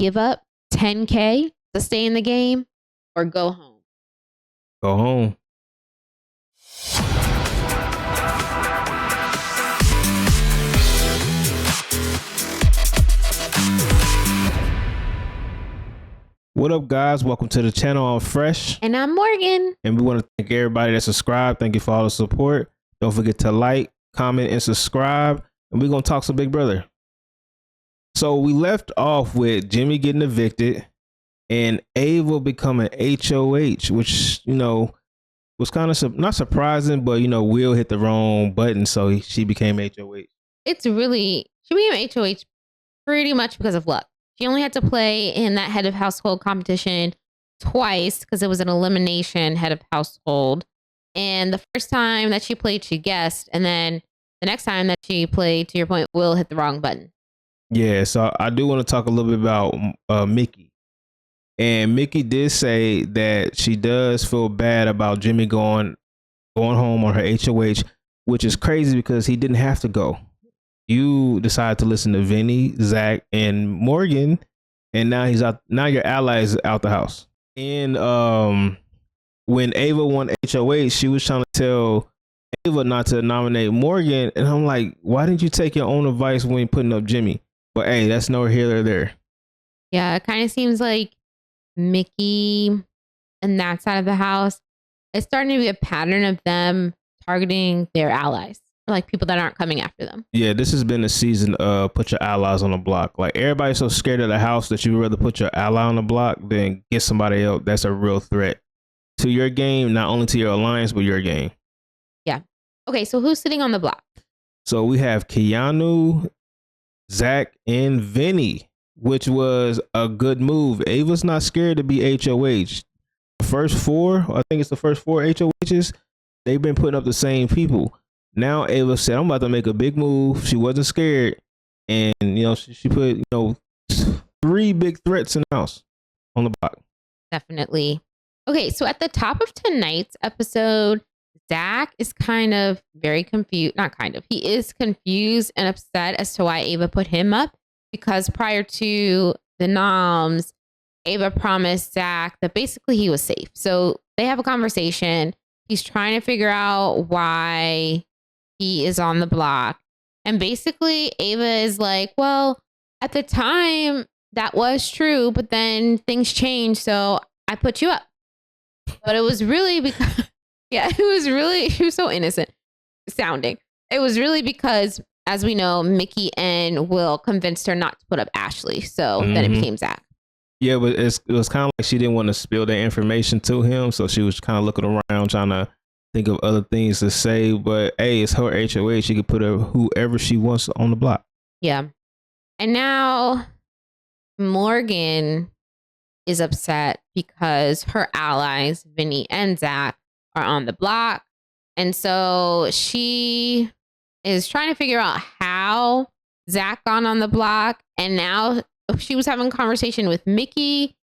give up 10K to stay in the game or go home? Go home. What up, guys? Welcome to the channel. I'm Fresh. And I'm Morgan. And we want to thank everybody that subscribed. Thank you for all the support. Don't forget to like, comment, and subscribe. And we're going to talk some Big Brother. So we left off with Jimmy getting evicted and Ava becoming HOH, which, you know, was kind of not surprising, but, you know, Will hit the wrong button. So she became HOH. She became HOH pretty much because of luck. She only had to play in that head of household competition twice because it was an elimination head of household. And the first time that she played, she guessed. And then the next time that she played, to your point, Will hit the wrong button. Yeah, so I do want to talk a little bit about Mickey. And Mickey did say that she does feel bad about Jimmy going home on her HOH, which is crazy because he didn't have to go. You decided to listen to Vinny, Zach, and Morgan, and now he's out. Now your ally is out the house. And when Ava won HOH, she was trying to tell Ava not to nominate Morgan, and I'm like, why didn't you take your own advice when putting up Jimmy? But hey, that's nor here nor there. Yeah, it kind of seems like Mickey and that side of the house, it's starting to be a pattern of them targeting their allies. Like people that aren't coming after them. Yeah, this has been a season of put your allies on the block. Like everybody's so scared of the house that you would rather put your ally on the block than get somebody else that's a real threat to your game, not only to your alliance, but your game. Yeah. Okay, so who's sitting on the block? So we have Keanu, Zach, and Vinny, which was a good move. Ava's not scared to be HOH. The first four, I think it's the first four HOHs, they've been putting up the same people. Now Ava said, I'm about to make a big move. She wasn't scared. And, you know, she put, you know, 3 big threats in the house on the block. Definitely. Okay, so at the top of tonight's episode, Zach is kind of very confused. Not kind of. He is confused and upset as to why Ava put him up. Because prior to the noms, Ava promised Zach that basically he was safe. So they have a conversation. He's trying to figure out why he is on the block. And basically Ava is like, well, at the time that was true, but then things changed. So I put you up. But it was really because, he was so innocent sounding. It was really because, as we know, Mickey and Will convinced her not to put up Ashley. So then it became Zach. Yeah, but it was kind of like she didn't want to spill that information to him. So she was kind of looking around trying to think of other things to say, but hey, it's her HOH. She could put whoever she wants on the block. Yeah. And now Morgan is upset because her allies, Vinny and Zach, are on the block. And so she is trying to figure out how Zach got on the block. And now she was having a conversation with Mickey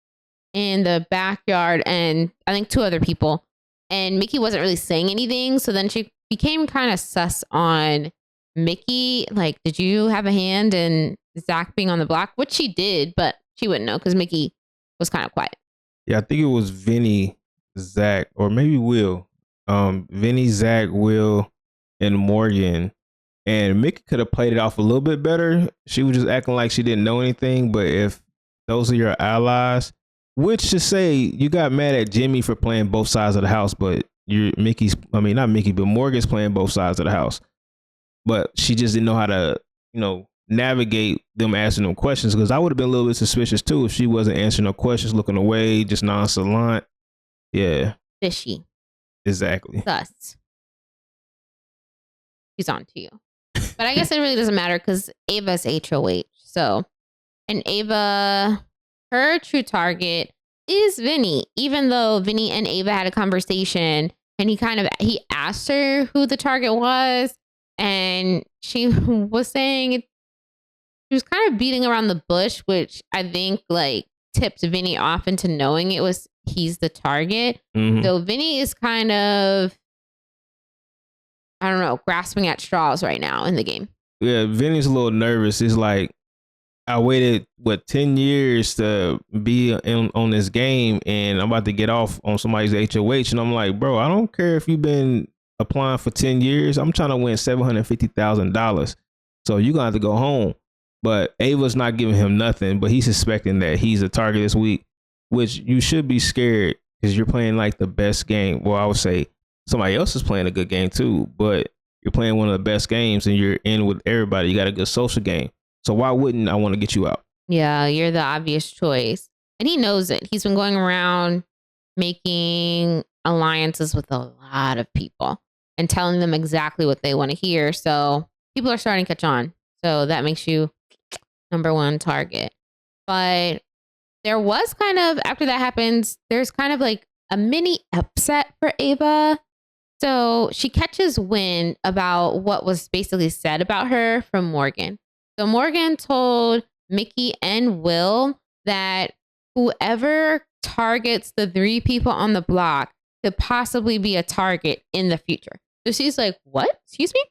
in the backyard and I think 2 other people. And Mickey wasn't really saying anything. So then she became kind of sus on Mickey. Like, did you have a hand in Zach being on the block? Which she did, but she wouldn't know because Mickey was kind of quiet. Yeah, I think it was Vinny, Zach, or maybe Will. Vinny, Zach, Will, and Morgan. And Mickey could have played it off a little bit better. She was just acting like she didn't know anything. But if those are your allies, which to say you got mad at Jimmy for playing both sides of the house, but not Mickey, but Morgan's playing both sides of the house. But she just didn't know how to, you know, navigate them asking them questions, because I would have been a little bit suspicious too if she wasn't answering no questions, looking away, just nonchalant. Yeah. Fishy. Exactly. Thus. She's on to you. But I guess it really doesn't matter because Ava's HOH. So, and Ava, her true target is Vinny, even though Vinny and Ava had a conversation and he asked her who the target was. And she was saying, she was kind of beating around the bush, which I think like tipped Vinny off into knowing he's the target. Mm-hmm. So Vinny is kind of, I don't know, grasping at straws right now in the game. Yeah, Vinny's a little nervous. He's like, I waited 10 years to be on this game, and I'm about to get off on somebody's HOH, and I'm like, bro, I don't care if you've been applying for 10 years. I'm trying to win $750,000. So you're gonna have to go home. But Ava's not giving him nothing, but he's suspecting that he's a target this week, which you should be scared because you're playing like the best game. Well, I would say somebody else is playing a good game too, but you're playing one of the best games and you're in with everybody. You got a good social game. So why wouldn't I want to get you out? Yeah, you're the obvious choice. And he knows it. He's been going around making alliances with a lot of people and telling them exactly what they want to hear. So people are starting to catch on. So that makes you number one target. But there was kind of, after that happens, there's kind of like a mini upset for Ava. So she catches wind about what was basically said about her from Morgan. So Morgan told Mickey and Will that whoever targets the 3 people on the block could possibly be a target in the future. So she's like, what? Excuse me?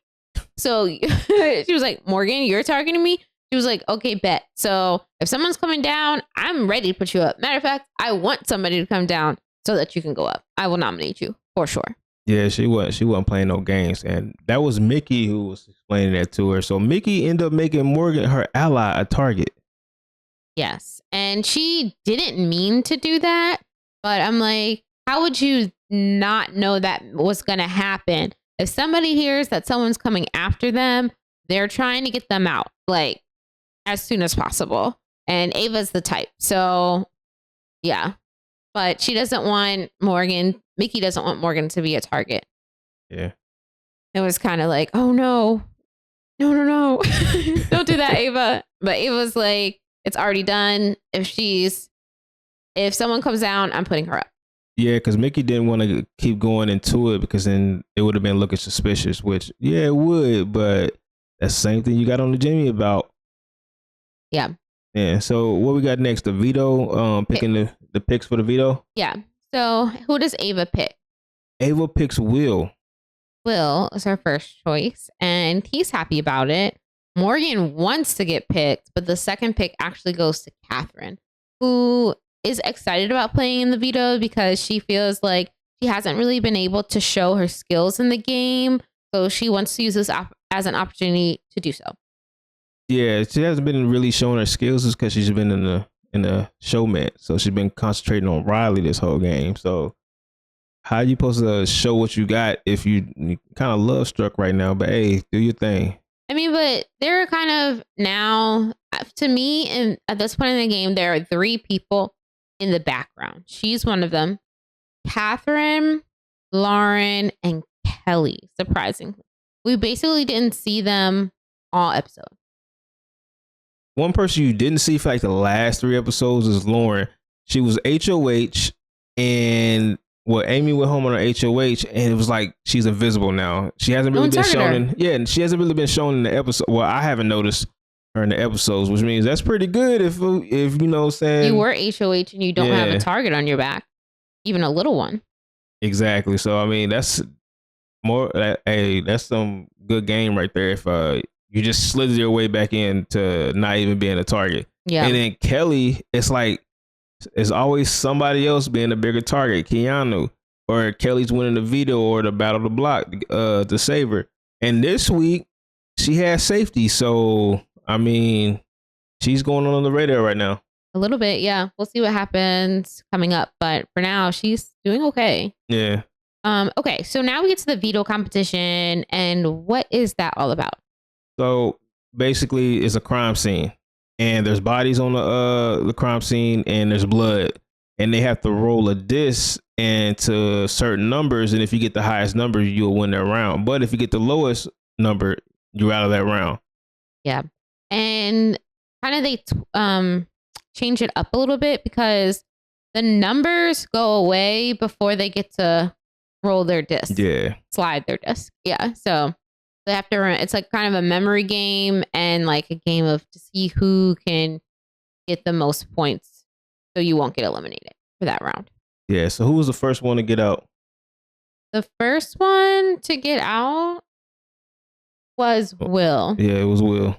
So she was like, Morgan, you're targeting me? She was like, okay, bet. So if someone's coming down, I'm ready to put you up. Matter of fact, I want somebody to come down so that you can go up. I will nominate you for sure. Yeah, she wasn't playing no games, and that was Mickey who was explaining that to her. So Mickey ended up making Morgan, her ally, a target. Yes, and she didn't mean to do that, but I'm like, how would you not know that was going to happen? If somebody hears that someone's coming after them, they're trying to get them out like as soon as possible. And Ava's the type, so yeah, but she doesn't want Morgan. Mickey doesn't want Morgan to be a target. Yeah. It was kind of like, oh no. Don't do that, Ava. But Ava's like, it's already done. If someone comes down, I'm putting her up. Yeah, because Mickey didn't want to keep going into it because then it would have been looking suspicious, which, yeah, it would. But that's the same thing you got on the Jamie about. Yeah. Yeah. So what we got next? The veto, picking the picks for the veto? Yeah. So who does Ava pick? Ava picks Will. Will is her first choice, and he's happy about it. Morgan wants to get picked, but the second pick actually goes to Catherine, who is excited about playing in the veto because she feels like she hasn't really been able to show her skills in the game. So she wants to use this as an opportunity to do so. Yeah, she hasn't been really showing her skills because she's been in the showman. So she's been concentrating on Riley this whole game. So how are you supposed to show what you got if you kind of love struck right now? But hey, do your thing. I mean, but they're kind of now, to me, and at this point in the game, there are 3 people in the background. She's one of them. Catherine, Lauren, and Kelly, surprisingly. We basically didn't see them all episode. One person you didn't see for like the last 3 episodes is Lauren. She was HOH, and Amy went home on her HOH, and it was like she's invisible now. She hasn't really been shown and she hasn't really been shown in the episode. Well, I haven't noticed her in the episodes, which means that's pretty good if you know what I'm saying. You were HOH and you don't have a target on your back, even a little one. Exactly. So I mean, that's that's some good game right there. If you just slid your way back into not even being a target. Yeah. And then Kelly, it's like it's always somebody else being a bigger target. Keanu or Kelly's winning the veto or the battle of the block to save her. And this week she has safety. So I mean, she's going on the radar right now. A little bit, yeah. We'll see what happens coming up, but for now, she's doing okay. Yeah. Okay, so now we get to the veto competition, and what is that all about? So basically, it's a crime scene, and there's bodies on the crime scene, and there's blood, and they have to roll a disc into certain numbers, and if you get the highest number, you'll win that round. But if you get the lowest number, you're out of that round. Yeah, and kind of they change it up a little bit because the numbers go away before they get to roll their disc. Yeah. Slide their disc. Yeah. So they have to run. It's like kind of a memory game and like a game of to see who can get the most points so you won't get eliminated for that round. Yeah. So who was the first one to get out? The first one to get out was Will. Yeah, it was Will.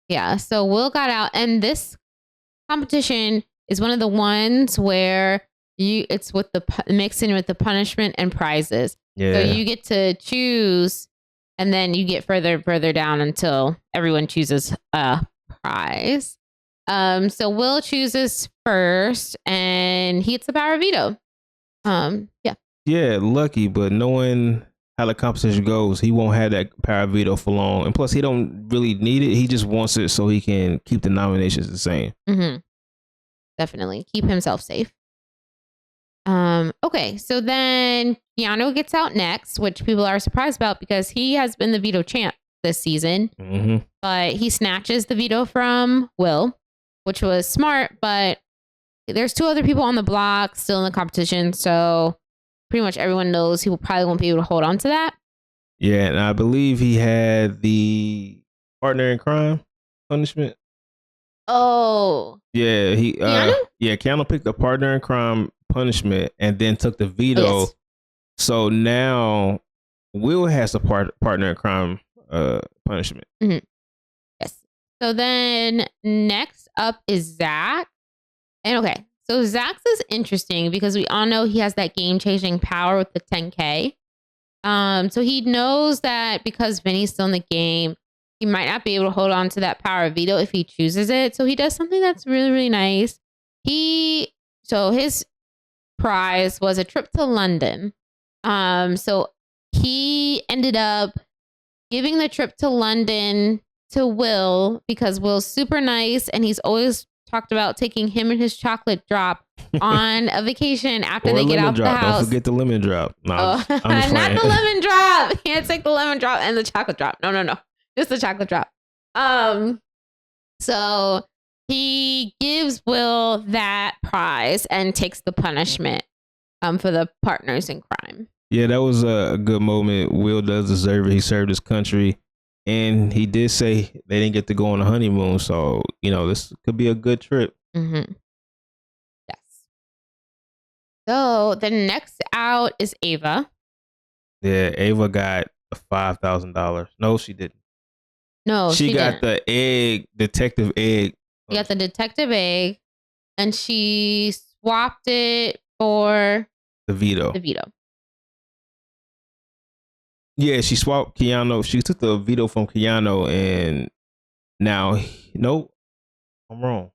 Yeah. So Will got out, and this competition is one of the ones where it's with the mixing with the punishment and prizes. Yeah. So you get to choose, and then you get further and further down until everyone chooses a prize. So Will chooses first, and he gets the power of veto. Yeah. Yeah, lucky, but knowing how the competition goes, he won't have that power of veto for long. And plus, he don't really need it. He just wants it so he can keep the nominations the same. Mm-hmm. Definitely keep himself safe. Okay, so then Keanu gets out next, which people are surprised about because he has been the veto champ this season. Mm-hmm. But he snatches the veto from Will, which was smart. But there's 2 other people on the block still in the competition, so pretty much everyone knows he will probably won't be able to hold on to that. Yeah, and I believe he had the partner in crime punishment. Oh, Yeah, Keanu? Keanu picked the partner in crime punishment and then took the veto. Yes. So now Will has the partner in crime punishment. Mm-hmm. Yes. So then next up is Zach. And okay, so Zach's is interesting because we all know he has that game-changing power with the 10K. So he knows that because Vinny's still in the game, he might not be able to hold on to that power of veto if he chooses it. So he does something that's really, really nice. So his prize was a trip to London. So he ended up giving the trip to London to Will because Will's super nice and he's always talked about taking him and his chocolate drop on a vacation after they get out the house. Don't forget the lemon drop. No, not the lemon drop. You can't take the lemon drop and the chocolate drop. No. Just the chocolate drop. So he gives Will that prize and takes the punishment for the partners in crime. Yeah, that was a good moment. Will does deserve it. He served his country. And he did say they didn't get to go on a honeymoon. So, this could be a good trip. Mm-hmm. Yes. So the next out is Ava. Yeah, Ava got the $5,000. No, she didn't. No, she got the egg, detective egg. She got the detective egg, and she swapped it for the veto. The veto. Yeah, she swapped Keanu. She took the veto from Keanu, and now, no, I'm wrong.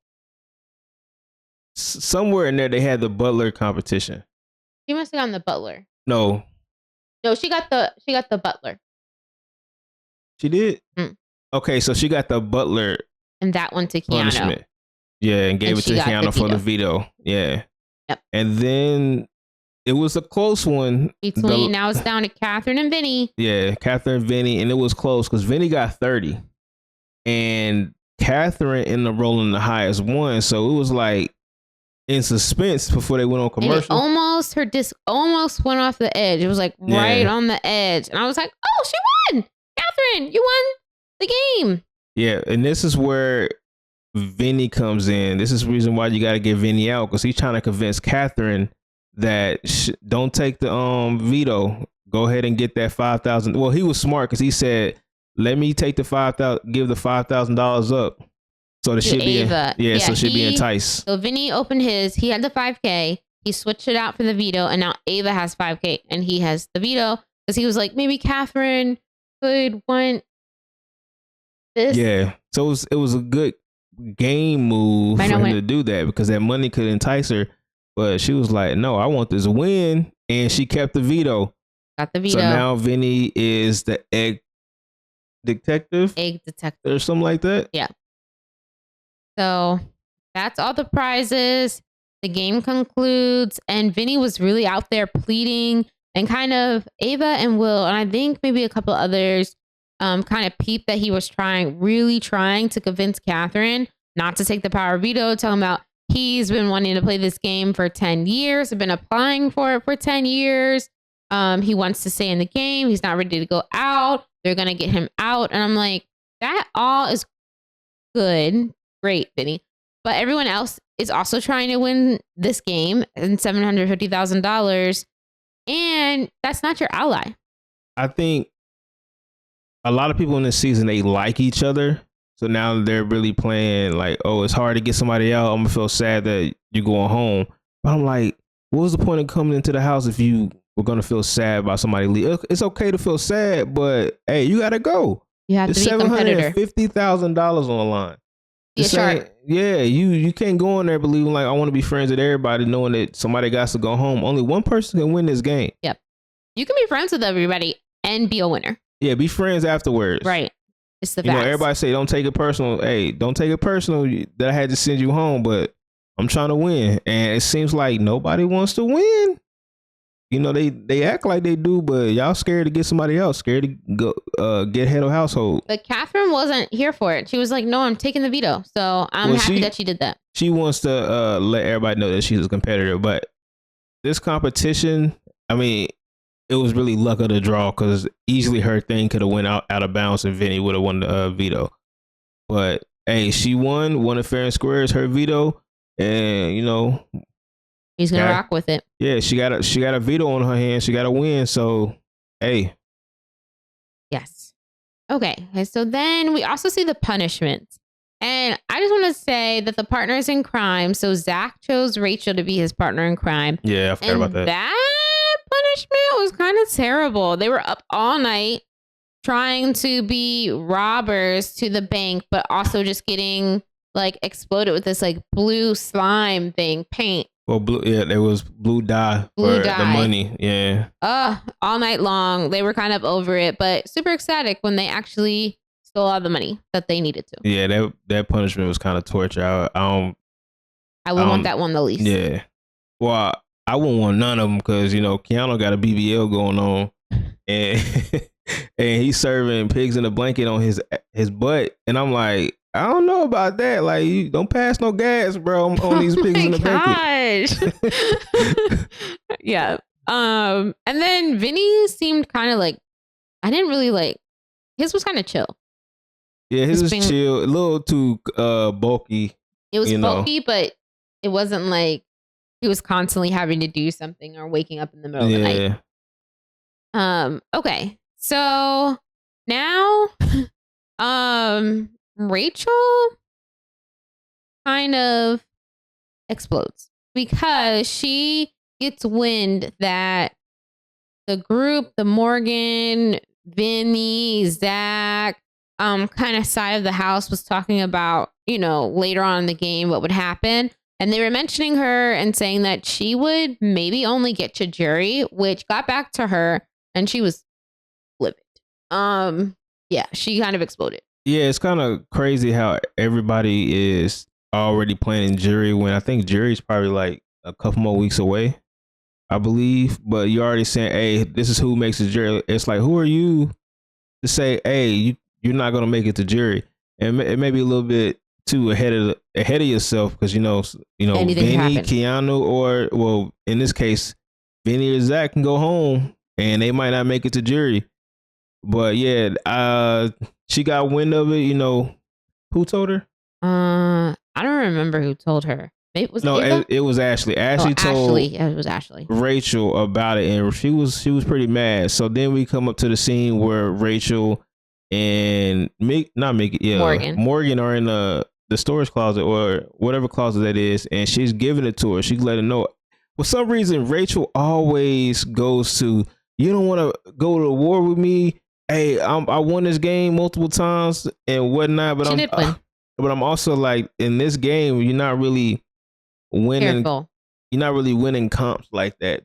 Somewhere in there, they had the butler competition. She must have gotten the butler. No, she got the butler. She did. Okay, so she got the butler, and that one to Keanu. Punishment. Yeah, and gave it to Keanu for the veto. Yeah. Yep. And then it was a close one. Now it's down to Catherine and Vinny. Yeah, Catherine and Vinny. And it was close because Vinny got 30. And Catherine ended up rolling the highest one. So it was like in suspense before they went on commercial. And her disc almost went off the edge. It was like right on the edge. And I was like, oh, she won. Catherine, you won the game. Yeah, and this is where Vinny comes in. This is the reason why you got to get Vinny out, because he's trying to convince Catherine that don't take the veto. Go ahead and get that $5,000. Well, he was smart because he said, "Let me take the $5,000, give the $5,000 up, so that she'll be so she'll be enticed." So Vinny opened his. He had the 5K. He switched it out for the veto, and now Ava has 5K, and he has the veto because he was like, maybe Catherine could want this. Yeah, so it was a good game move for him to do that because that money could entice her. But she was like, no, I want this win. And she kept the veto. Got the veto. So now Vinny is the egg detective. Or something like that. Yeah. So that's all the prizes. The game concludes. And Vinny was really out there pleading. And kind of Ava and Will, and I think maybe a couple others kind of peeped that he was really trying to convince Catherine not to take the power of veto, talking about he's been wanting to play this game for 10 years, have been applying for it for 10 years. He wants to stay in the game. He's not ready to go out. They're going to get him out. And I'm like, that all is good. Great, Vinny. But everyone else is also trying to win this game and $750,000. And that's not your ally. I think a lot of people in this season, they like each other. So now they're really playing like, oh, it's hard to get somebody out. I'm gonna feel sad that you're going home. But I'm like, what was the point of coming into the house if you were gonna feel sad about somebody leave? It's okay to feel sad, but hey, you gotta go. You have It's to be a competitor. $750,000 on the line. Be a shark. Yeah, you can't go in there believing like I want to be friends with everybody, knowing that somebody got to go home. Only one person can win this game. Yep. You can be friends with everybody and be a winner. Yeah, be friends afterwards. Right. It's the You know, facts. everybody say don't take it personal. Hey, don't take it personal that I had to send you home, but I'm trying to win, and it seems like nobody wants to win. You know, they act like they do, but y'all scared to get somebody else, scared to go get head of household. But Catherine wasn't here for it. She was like, "No, I'm taking the veto." So I'm happy that she did that. She wants to let everybody know that she's a competitor, but this competition, I mean, it was really luck of the draw because easily her thing could have went out of bounds and Vinny would have won the veto. But hey, she won it fair and square. It's her veto, and you know he's gonna rock with it. Yeah, she got a veto on her hands. She got to win. So hey, yes, okay. So then we also see the punishment, and I just want to say that the partners in crime. So Zach chose Rachel to be his partner in crime. Yeah, I forgot about that. That punishment was kind of terrible. They were up all night trying to be robbers to the bank, but also just getting like exploded with this like blue slime thing, paint. Well, there was blue dye for the money. Yeah. All night long. They were kind of over it, but super ecstatic when they actually stole all the money that they needed to. Yeah, that punishment was kind of torture. I would want that one the least. Yeah. Well, I wouldn't want none of them because, you know, Keanu got a BBL going on and and he's serving pigs in a blanket on his butt. And I'm like, I don't know about that. Like, you don't pass no gas, bro, on these pigs in the blanket. Yeah. And then Vinny seemed kind of like, I didn't really like, his was kind of chill. Yeah, his was chill, a little too bulky. It was bulky, but it wasn't like he was constantly having to do something or waking up in the middle of the night. Okay. So now Rachel kind of explodes because she gets wind that the group, the Morgan, Vinny, Zach, kind of side of the house was talking about, you know, later on in the game, what would happen. And they were mentioning her and saying that she would maybe only get to jury, which got back to her and she was livid. Yeah, she kind of exploded. Yeah, it's kind of crazy how everybody is already planning jury when I think jury's probably like a couple more weeks away, I believe. But you're already saying, hey, this is who makes the jury. It's like, who are you to say, hey, you're not going to make it to jury? And it may be a little bit too ahead of yourself because you know Vinny, Keanu, or well, in this case, Vinny or Zach can go home and they might not make it to jury. But yeah, she got wind of it. You know, who told her? I don't remember who told her. It was it was Ashley. Ashley told it was Ashley. Rachel about it, and she was pretty mad. So then we come up to the scene where Rachel and Morgan are in the storage closet or whatever closet that is, and she's giving it to her. She's letting her know. For some reason, Rachel always goes to, you don't want to go to war with me. Hey, I won this game multiple times and whatnot, but but I'm also like, in this game, you're not really winning. Careful. You're not really winning comps like that.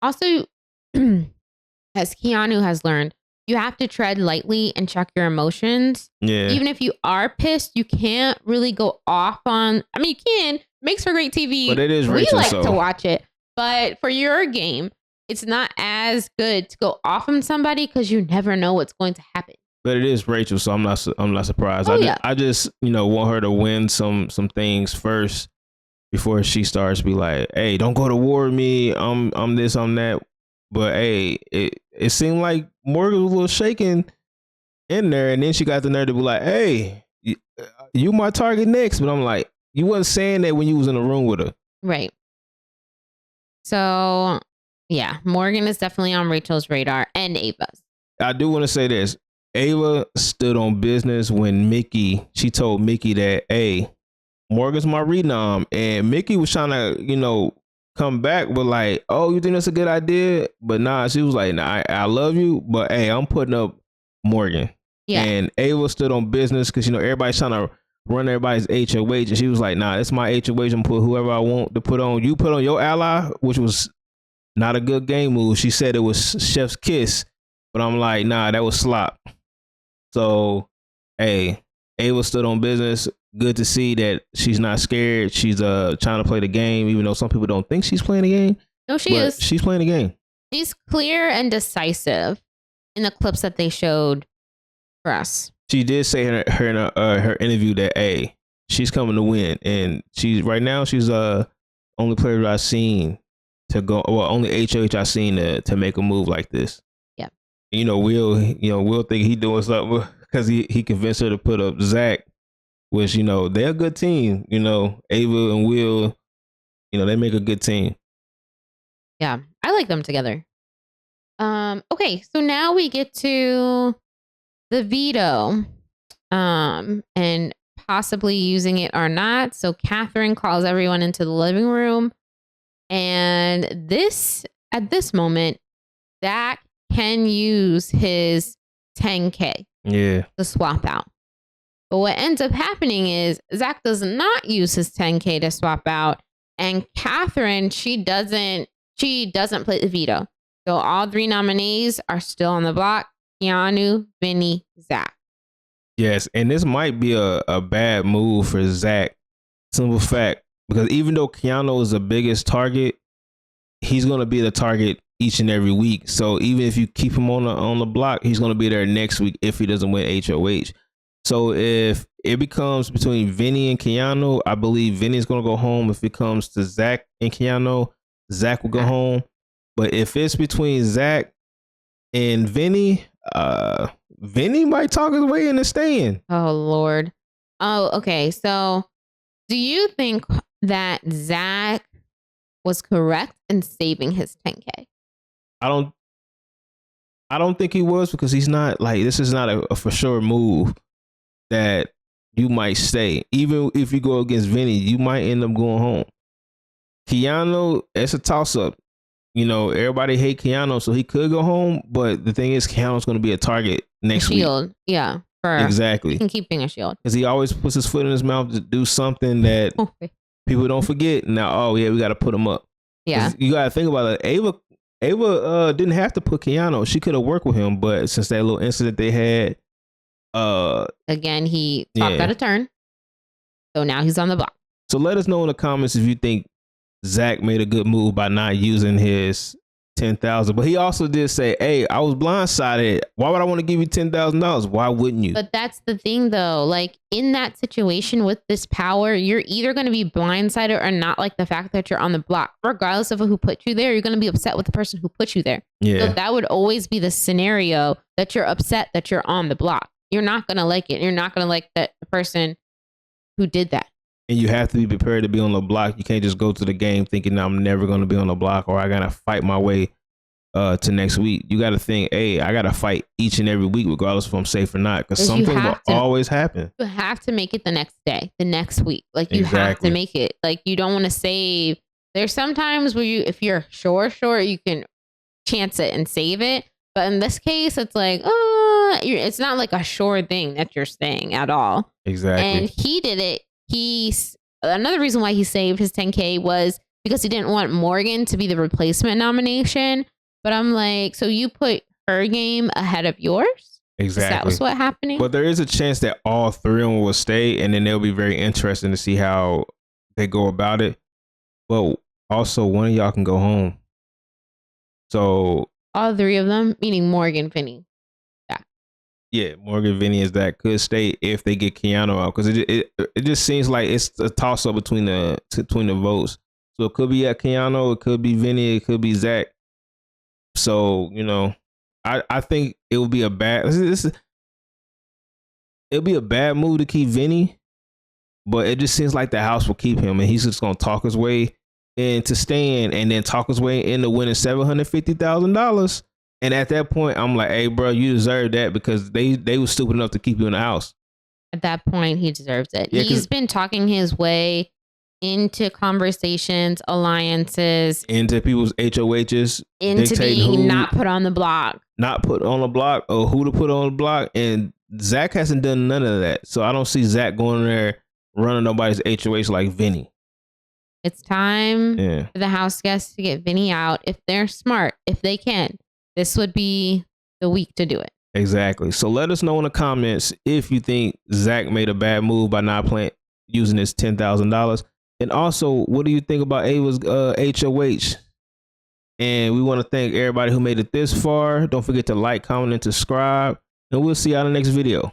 Also, as Keanu has learned, you have to tread lightly and check your emotions. Yeah. Even if you are pissed, you can't really go off on. I mean, you can. Makes for great TV. But it is Rachel. We like to watch it. But for your game, it's not as good to go off on somebody because you never know what's going to happen. But it is Rachel, so I'm not surprised. I just want her to win some things first before she starts to be like, hey, don't go to war with me. I'm this, I'm that. But hey, it seemed like Morgan was a little shaken in there, and then she got the nerve to be like, hey, you my target next. But I'm like, you wasn't saying that when you was in the room with her. Right. So yeah, Morgan is definitely on Rachel's radar and Ava's. I do want to say this. Ava stood on business when she told Mickey that, hey, Morgan's my renom. And Mickey was trying to, come back, but like, oh, you think that's a good idea? But nah, she was like, nah, I love you, but hey, I'm putting up Morgan. Yeah. And Ava stood on business because, everybody's trying to run everybody's HOH. And she was like, nah, it's my HOH. I'm put whoever I want to put on. You put on your ally, which was not a good game move. She said it was chef's kiss, but I'm like, nah, that was slop. So, hey, Ava stood on business. Good to see that she's not scared. She's trying to play the game, even though some people don't think she's playing the game. No, she is. She's playing the game. She's clear and decisive in the clips that they showed for us. She did say in her interview that, hey, she's coming to win, and she's only player that I've seen to go, well, only HOH I've seen to make a move like this. Yeah. Will think he doing something because he convinced her to put up Zach, which, they're a good team. Ava and Will, they make a good team. Yeah, I like them together. Okay, so now we get to the veto, and possibly using it or not. So Catherine calls everyone into the living room, and at this moment, Zach can use his 10K to swap out. But what ends up happening is Zach does not use his 10K to swap out, and Catherine, she doesn't play the veto. So all three nominees are still on the block: Keanu, Vinny, Zach. Yes, and this might be a bad move for Zach. Simple fact, because even though Keanu is the biggest target, he's going to be the target each and every week. So even if you keep him on the block, he's going to be there next week if he doesn't win HOH. So if it becomes between Vinny and Keanu, I believe Vinny's going to go home. If it comes to Zach and Keanu, Zach will go home. But if it's between Zach and Vinny, Vinny might talk his way into staying. Oh, Lord. Oh, okay. So do you think that Zach was correct in saving his 10K? I don't think he was, because he's not like, this is not a for sure move that you might stay. Even if you go against Vinny, you might end up going home. Keanu, it's a toss up. Everybody hate Keanu, so he could go home. But the thing is, Keanu's going to be a target next week. Shield, yeah, exactly. He can keep being a shield because he always puts his foot in his mouth to do something that people don't forget. Now, oh yeah, we got to put him up. Yeah, you got to think about it. Ava didn't have to put Keanu. She could have worked with him, but since that little incident they had, again, he talked out of turn. So now he's on the block. So let us know in the comments if you think Zach made a good move by not using his 10,000. But he also did say, hey, I was blindsided. Why would I want to give you $10,000? Why wouldn't you? But that's the thing, though. Like, in that situation with this power, you're either going to be blindsided or not like the fact that you're on the block. Regardless of who put you there, you're going to be upset with the person who put you there. Yeah. So that would always be the scenario that you're upset that you're on the block. You're not going to like it. You're not going to like the person who did that. And you have to be prepared to be on the block. You can't just go to the game thinking I'm never going to be on the block or I got to fight my way to next week. You got to think, hey, I got to fight each and every week, regardless if I'm safe or not, because something will always happen. You have to make it the next day, the next week. Like, you have to make it. Like, you don't want to save. There's sometimes where if you're sure, you can chance it and save it. But in this case, it's like, it's not like a sure thing that you're staying at all. Exactly. And he did it. Another reason why he saved his 10K was because he didn't want Morgan to be the replacement nomination. But I'm like, so you put her game ahead of yours? Exactly. That was what happening. But there is a chance that all three of them will stay, and then it'll be very interesting to see how they go about it. But also, one of y'all can go home. So all three of them, meaning Morgan, Vinny. Yeah, Morgan, Vinny, is that could stay if they get Keanu out, because it just seems like it's a toss up between the votes. So it could be at Keanu, it could be Vinny, it could be Zach. So I think it would be a bad move to keep Vinny, but it just seems like the house will keep him, and he's just gonna talk his way into staying, and then talk his way into winning $750,000. And at that point, I'm like, hey, bro, you deserve that because they were stupid enough to keep you in the house. At that point, he deserves it. Yeah, He's been talking his way into conversations, alliances, into people's HOHs, into being who not put on the block. Not put on the block or who to put on the block. And Zach hasn't done none of that. So I don't see Zach going there running nobody's HOH like Vinny. It's time for the house guests to get Vinny out. If they're smart, if they can, this would be the week to do it. Exactly. So let us know in the comments if you think Zach made a bad move by not using his $10,000. And also, what do you think about Ava's HOH? And we want to thank everybody who made it this far. Don't forget to like, comment, and subscribe. And we'll see you on the next video.